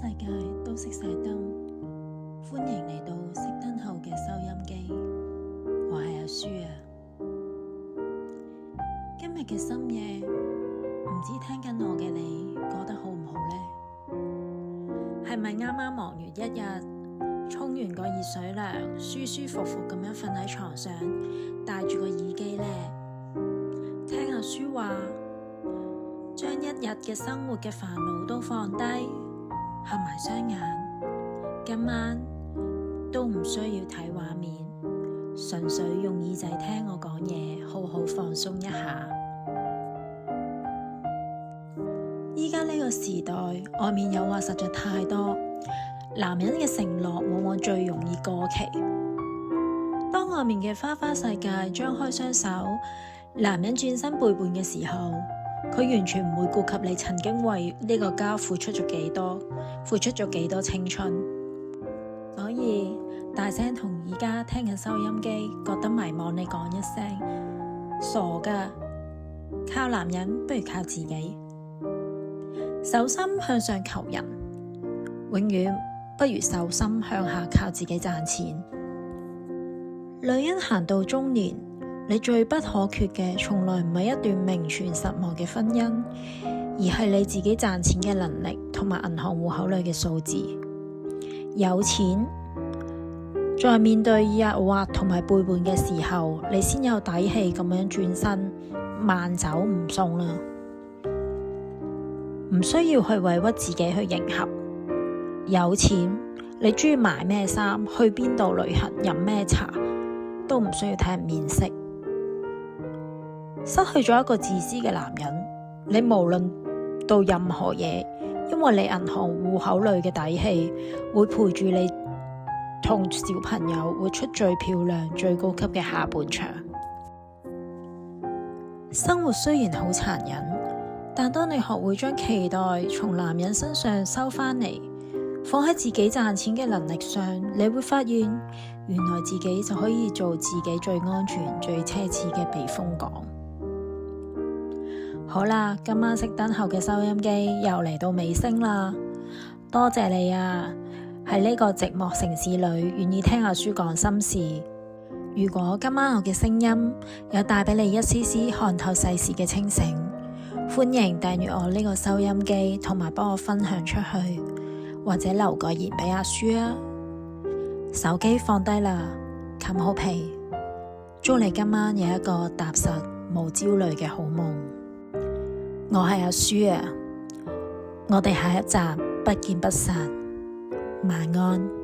世界都熄晒燈，歡迎嚟到熄燈後嘅收音機。我係阿舒啊。今日嘅深夜，唔知聽緊我嘅你過得好唔好呢？係咪啱啱忙完一日，沖完個熱水涼，舒舒服服咁樣瞓喺床上，戴住個耳機呢？聽阿舒話，將一日嘅生活嘅煩惱都放低，合埋雙眼，今晚都唔需要睇畫面，純粹用耳仔聽我講嘢，好好放鬆一下。依家呢個時代，外面誘惑實在太多，男人嘅承諾往往最容易過期。當外面嘅花花世界張開雙手，男人轉身背叛嘅時候，佢完全唔會顧及你曾經為呢個家付出咗幾多青春。所以大聲同而家聽緊收音機覺得迷茫你講一聲，傻㗎，靠男人不如靠自己。手心向上求人，永遠不如手心向下靠自己賺錢。女人行到中年，你最不可缺嘅，從來唔係一段名存實亡嘅婚姻，而係你自己賺錢嘅能力同埋銀行戶口裏嘅數字。有錢，在面對誘惑同埋背叛嘅時候，你先有底氣咁樣轉身，慢走唔送啦。唔需要去委屈自己去迎合。有錢，你中意買咩衫，去邊度旅行，飲咩茶，都唔需要睇人面色。失去咗一個自私嘅男人，你無論到任何嘢，因為你銀行戶口裏嘅底氣，會陪住你同小朋友活出最漂亮、最高級嘅下半場。生活雖然好殘忍，但當你學會將期待從男人身上收返嚟，放喺自己賺錢嘅能力上，你會發現原來自己就可以做自己最安全、最奢侈嘅避風港。好啦，今晚熄燈後嘅收音機又嚟到尾聲啦，多謝你啊！喺呢個寂寞城市裏，願意聽阿舒講心事。如果今晚我嘅聲音有帶俾你一絲絲看透世事嘅清醒，歡迎訂閱我呢個收音機，同埋幫我分享出去，或者留個言俾阿舒啊。手機放低啦，冚好被，祝你今晚有一個踏實無焦慮嘅好夢。我係阿舒啊，我哋下一集不見不散，晚安。